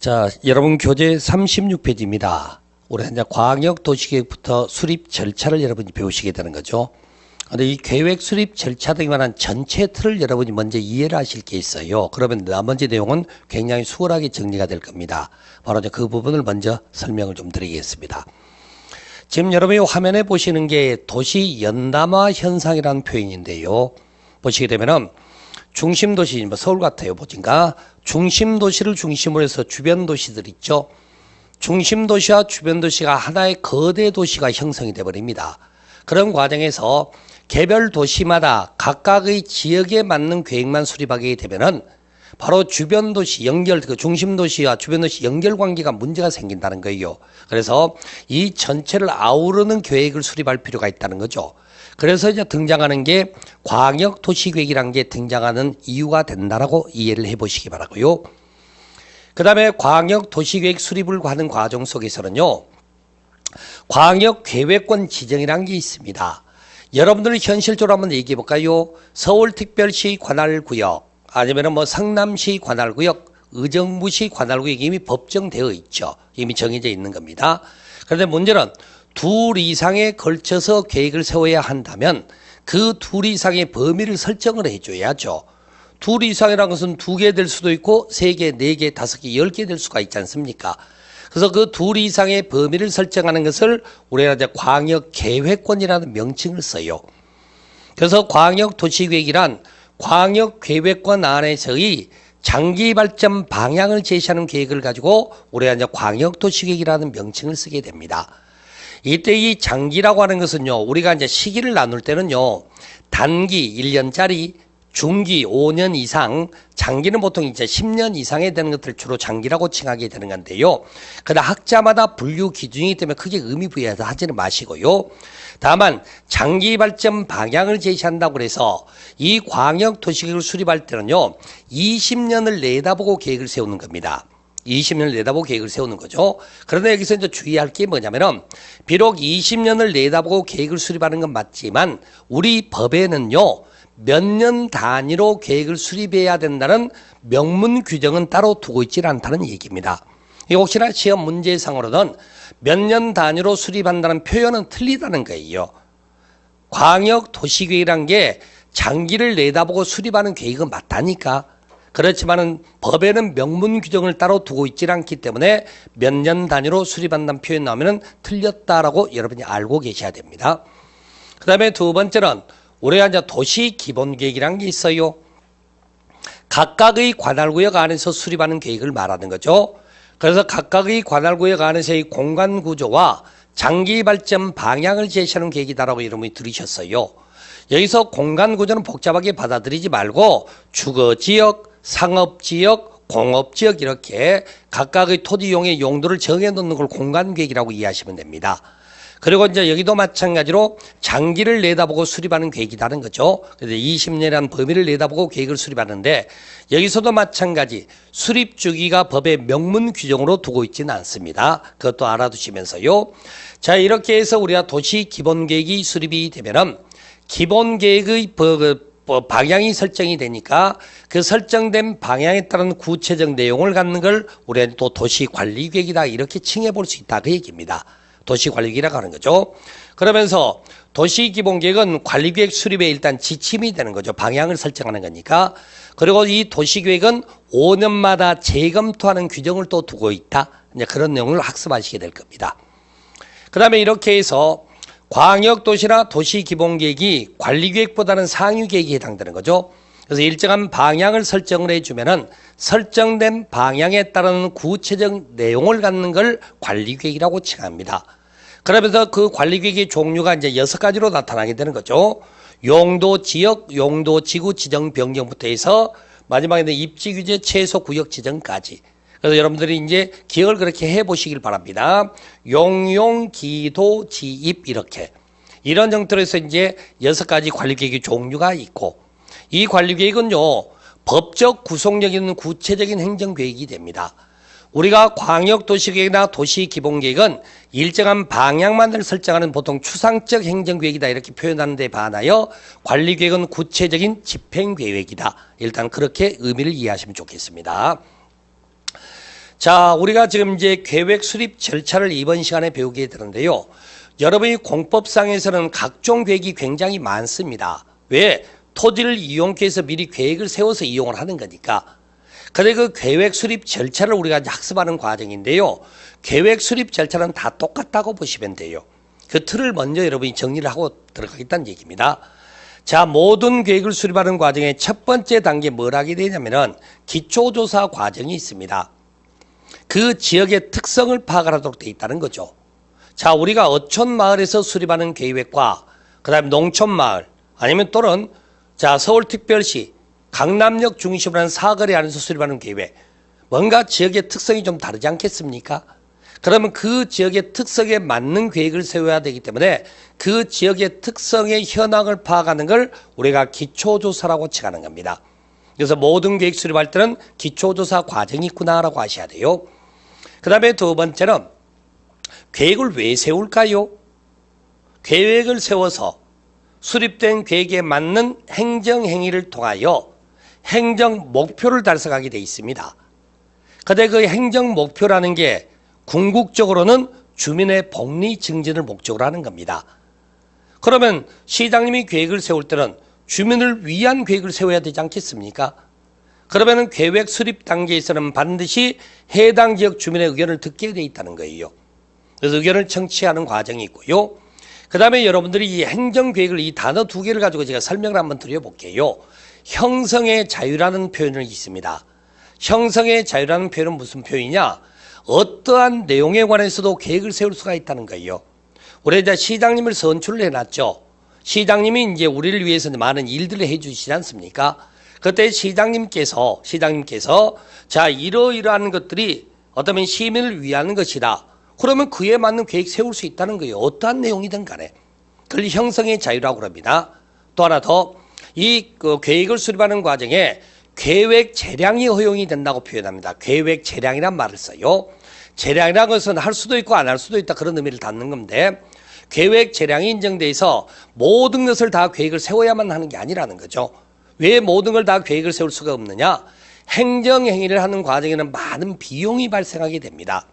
자, 여러분 교재 36페이지입니다. 올해 이제 광역 도시계획부터 수립 절차를 여러분이 배우시게 되는 거죠. 근데 이 계획 수립 절차 등에 관한 전체 틀을 여러분이 먼저 이해를 하실 게 있어요. 그러면 나머지 내용은 굉장히 수월하게 정리가 될 겁니다. 바로 이제 그 부분을 먼저 설명을 좀 드리겠습니다. 지금 여러분이 화면에 보시는 게 도시 연담화 현상이라는 표현인데요. 보시게 되면은 중심도시, 뭐 서울 같아요. 보니까 중심도시를 중심으로 해서 주변 도시들 있죠. 중심도시와 주변 도시가 하나의 거대 도시가 형성이 되어버립니다. 그런 과정에서 개별 도시마다 각각의 지역에 맞는 계획만 수립하게 되면은 바로 주변 도시 연결, 그 중심 도시와 주변 도시 연결 관계가 문제가 생긴다는 거예요. 그래서 이 전체를 아우르는 계획을 수립할 필요가 있다는 거죠. 그래서 이제 등장하는 게 광역 도시계획이라는 게 등장하는 이유가 된다라고 이해를 해보시기 바라고요. 그 다음에 광역 도시계획 수립을 하는 과정 속에서는요, 광역 계획권 지정이라는 게 있습니다. 여러분들 현실적으로 한번 얘기해 볼까요? 서울특별시 관할구역, 아니면 뭐 성남시 관할구역, 의정부시 관할구역이 이미 법정되어 있죠. 이미 정해져 있는 겁니다. 그런데 문제는 둘 이상에 걸쳐서 계획을 세워야 한다면 그 둘 이상의 범위를 설정을 해줘야죠. 둘 이상이라는 것은 2개 될 수도 있고 3개, 4개, 5개, 10개 될 수가 있지 않습니까? 그래서 그 둘 이상의 범위를 설정하는 것을 우리가 이제 광역계획권이라는 명칭을 써요. 그래서 광역도시계획이란 광역계획권 안에서의 장기 발전 방향을 제시하는 계획을 가지고 우리가 이제 광역도시계획이라는 명칭을 쓰게 됩니다. 이때 이 장기라고 하는 것은요, 우리가 이제 시기를 나눌 때는요, 단기 1년짜리, 중기 5년 이상, 장기는 보통 이제 10년 이상에 되는 것들 주로 장기라고 칭하게 되는 건데요. 그러나 학자마다 분류 기준이기 때문에 크게 의미 부여하지는 마시고요. 다만 장기 발전 방향을 제시한다고 해서 이 광역 도시계획을 수립할 때는요, 20년을 내다보고 계획을 세우는 겁니다. 20년을 내다보고 계획을 세우는 거죠. 그런데 여기서 이제 주의할 게 뭐냐면은, 비록 20년을 내다보고 계획을 수립하는 건 맞지만 우리 법에는요, 몇 년 단위로 계획을 수립해야 된다는 명문 규정은 따로 두고 있지 않다는 얘기입니다. 혹시나 시험 문제상으로는 몇 년 단위로 수립한다는 표현은 틀리다는 거예요. 광역 도시계획이란 게 장기를 내다보고 수립하는 계획은 맞다니까. 그렇지만은 법에는 명문 규정을 따로 두고 있지 않기 때문에 몇 년 단위로 수립한다는 표현 나오면은 틀렸다라고 여러분이 알고 계셔야 됩니다. 그 다음에 두 번째는 우리가 이제 도시 기본계획이라는 게 있어요. 각각의 관할구역 안에서 수립하는 계획을 말하는 거죠. 그래서 각각의 관할구역 안에서의 공간 구조와 장기 발전 방향을 제시하는 계획이다라고 여러분이 들으셨어요. 여기서 공간 구조는 복잡하게 받아들이지 말고 주거지역, 상업지역, 공업지역 이렇게 각각의 토지 이용의 용도를 정해놓는 걸 공간계획이라고 이해하시면 됩니다. 그리고 이제 여기도 마찬가지로 장기를 내다보고 수립하는 계획이라는 거죠. 그래서 20년이라는 범위를 내다보고 계획을 수립하는데 여기서도 마찬가지 수립 주기가 법의 명문 규정으로 두고 있지는 않습니다. 그것도 알아두시면서요. 자, 이렇게 해서 우리가 도시 기본계획이 수립이 되면은 기본계획의 방향이 설정이 되니까 그 설정된 방향에 따른 구체적 내용을 갖는 걸 우리가 또 도시관리계획이다 이렇게 칭해 볼 수 있다 그 얘기입니다. 도시관리계획이라고 하는 거죠. 그러면서 도시기본계획은 관리계획 수립에 일단 지침이 되는 거죠. 방향을 설정하는 거니까. 그리고 이 도시계획은 5년마다 재검토하는 규정을 또 두고 있다. 이제 그런 내용을 학습하시게 될 겁니다. 그 다음에 이렇게 해서 광역도시나 도시기본계획이 관리계획보다는 상위계획에 해당되는 거죠. 그래서 일정한 방향을 설정을 해주면은 설정된 방향에 따른 구체적 내용을 갖는 걸 관리계획이라고 칭합니다. 그러면서 그 관리계획의 종류가 이제 6가지로 나타나게 되는 거죠. 용도 지역, 용도 지구 지정 변경부터 해서 마지막에 입지 규제 최소 구역 지정까지. 그래서 여러분들이 이제 기억을 그렇게 해 보시길 바랍니다. 용용, 기도, 지입 이렇게. 이런 형태로 해서 이제 6가지 관리계획의 종류가 있고 이 관리계획은요, 법적 구속력 있는 구체적인 행정계획이 됩니다. 우리가 광역도시계획이나 도시기본계획은 일정한 방향만을 설정하는 보통 추상적 행정계획이다 이렇게 표현하는 데 반하여 관리계획은 구체적인 집행계획이다. 일단 그렇게 의미를 이해하시면 좋겠습니다. 자, 우리가 지금 이제 계획 수립 절차를 이번 시간에 배우게 되는데요. 여러분이 공법상에서는 각종 계획이 굉장히 많습니다. 왜? 토지를 이용하기 위해서 미리 계획을 세워서 이용을 하는 거니까. 근데 그 계획 수립 절차를 우리가 이제 학습하는 과정인데요. 계획 수립 절차는 다 똑같다고 보시면 돼요. 그 틀을 먼저 여러분이 정리를 하고 들어가겠다는 얘기입니다. 자, 모든 계획을 수립하는 과정의 첫 번째 단계 뭘 하게 되냐면은 기초조사 과정이 있습니다. 그 지역의 특성을 파악하도록 되어 있다는 거죠. 자, 우리가 어촌 마을에서 수립하는 계획과 그다음에 농촌 마을 아니면 또는 자, 서울특별시 강남역 중심으로 한 사거리 안에서 수립하는 계획, 뭔가 지역의 특성이 좀 다르지 않겠습니까? 그러면 그 지역의 특성에 맞는 계획을 세워야 되기 때문에 그 지역의 특성의 현황을 파악하는 걸 우리가 기초조사라고 칭하는 겁니다. 그래서 모든 계획 수립할 때는 기초조사 과정이 있구나라고 하셔야 돼요. 그 다음에 두 번째는 계획을 왜 세울까요? 계획을 세워서 수립된 계획에 맞는 행정행위를 통하여 행정 목표를 달성하게 돼 있습니다. 근데 그 행정 목표라는 게 궁극적으로는 주민의 복리 증진을 목적으로 하는 겁니다. 그러면 시장님이 계획을 세울 때는 주민을 위한 계획을 세워야 되지 않겠습니까? 그러면 계획 수립 단계에서는 반드시 해당 지역 주민의 의견을 듣게 돼 있다는 거예요. 그래서 의견을 청취하는 과정이 있고요. 그 다음에 여러분들이 이 행정계획을 이 단어 두 개를 가지고 제가 설명을 한번 드려볼게요. 형성의 자유라는 표현이 있습니다. 형성의 자유라는 표현은 무슨 표현이냐? 어떠한 내용에 관해서도 계획을 세울 수가 있다는 거예요. 우리 이제 시장님을 선출을 해놨죠. 시장님이 이제 우리를 위해서 많은 일들을 해주시지 않습니까? 그때 시장님께서 자, 이러이러한 것들이 어쩌면 시민을 위한 것이다. 그러면 그에 맞는 계획 세울 수 있다는 거예요. 어떠한 내용이든 간에. 그걸 형성의 자유라고 합니다. 또 하나 더, 이 계획을 수립하는 과정에 계획 재량이 허용이 된다고 표현합니다. 계획 재량이란 말을 써요. 재량이라는 것은 할 수도 있고 안 할 수도 있다 그런 의미를 담는 건데 계획 재량이 인정돼 있어 모든 것을 다 계획을 세워야만 하는 게 아니라는 거죠. 왜 모든 걸 다 계획을 세울 수가 없느냐? 행정행위를 하는 과정에는 많은 비용이 발생하게 됩니다.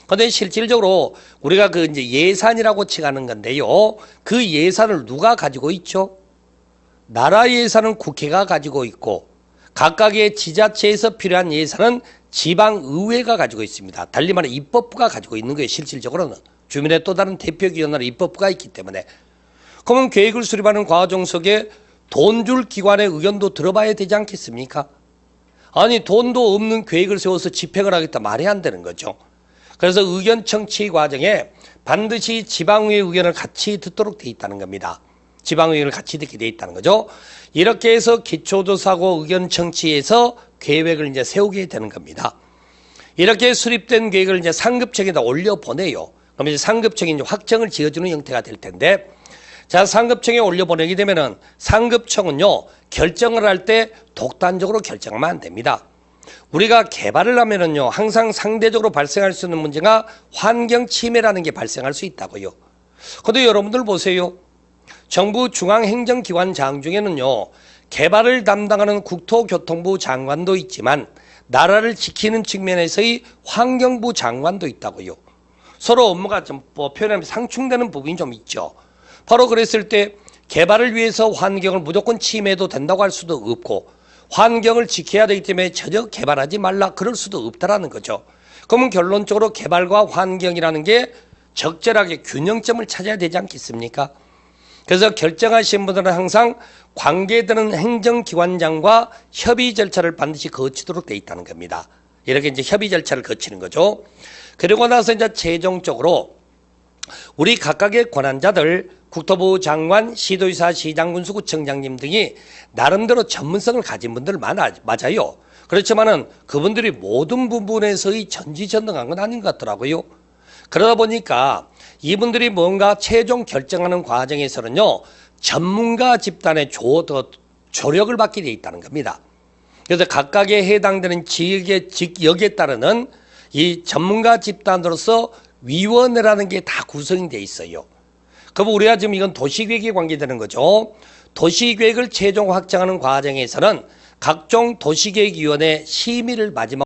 그런데 실질적으로 우리가 그 이제 예산이라고 칭하는 건데요. 그 예산을 누가 가지고 있죠? 나라 예산은 국회가 가지고 있고 각각의 지자체에서 필요한 예산은 지방의회가 가지고 있습니다. 달리 말해 입법부가 가지고 있는 거예요. 실질적으로는. 주민의 또 다른 대표기관으로 입법부가 있기 때문에. 그러면 계획을 수립하는 과정 속에 돈 줄 기관의 의견도 들어봐야 되지 않겠습니까? 아니 돈도 없는 계획을 세워서 집행을 하겠다 말이 안 되는 거죠. 그래서 의견 청취 과정에 반드시 지방의회 의견을 같이 듣도록 돼 있다는 겁니다. 지방의회를 같이 듣게 돼 있다는 거죠. 이렇게 해서 기초조사고 의견 청취해서 계획을 이제 세우게 되는 겁니다. 이렇게 수립된 계획을 이제 상급청에다 올려보내요. 그럼 이제 상급청이 이제 확정을 지어주는 형태가 될 텐데, 자, 상급청에 올려보내게 되면은 상급청은요, 결정을 할 때 독단적으로 결정하면 안 됩니다. 우리가 개발을 하면은요, 항상 상대적으로 발생할 수 있는 문제가 환경 침해라는 게 발생할 수 있다고요. 근데 여러분들 보세요. 정부 중앙행정기관장 중에는요, 개발을 담당하는 국토교통부 장관도 있지만 나라를 지키는 측면에서의 환경부 장관도 있다고요. 서로 업무가 좀 표현하면 상충되는 부분이 좀 있죠. 바로 그랬을 때 개발을 위해서 환경을 무조건 침해도 된다고 할 수도 없고 환경을 지켜야 되기 때문에 전혀 개발하지 말라 그럴 수도 없다라는 거죠. 그러면 결론적으로 개발과 환경이라는 게 적절하게 균형점을 찾아야 되지 않겠습니까? 그래서 결정하신 분들은 항상 관계되는 행정기관장과 협의 절차를 반드시 거치도록 돼 있다는 겁니다. 이렇게 이제 협의 절차를 거치는 거죠. 그리고 나서 이제 최종적으로 우리 각각의 권한자들, 국토부 장관, 시도지사, 시장, 군수구청장님 등이 나름대로 전문성을 가진 분들 맞아요. 그렇지만은 그분들이 모든 부분에서의 전지전능한 건 아닌 것 같더라고요. 그러다 보니까 이분들이 뭔가 최종 결정하는 과정에서는요, 전문가 집단의 조력을 받게 돼 있다는 겁니다. 그래서 각각에 해당되는 지역의 직역에 따르는 이 전문가 집단으로서 위원회라는 게 다 구성이 돼 있어요. 그럼 우리가 지금 이건 도시계획에 관계되는 거죠. 도시계획을 최종 확정하는 과정에서는 각종 도시계획위원회 심의를 마지막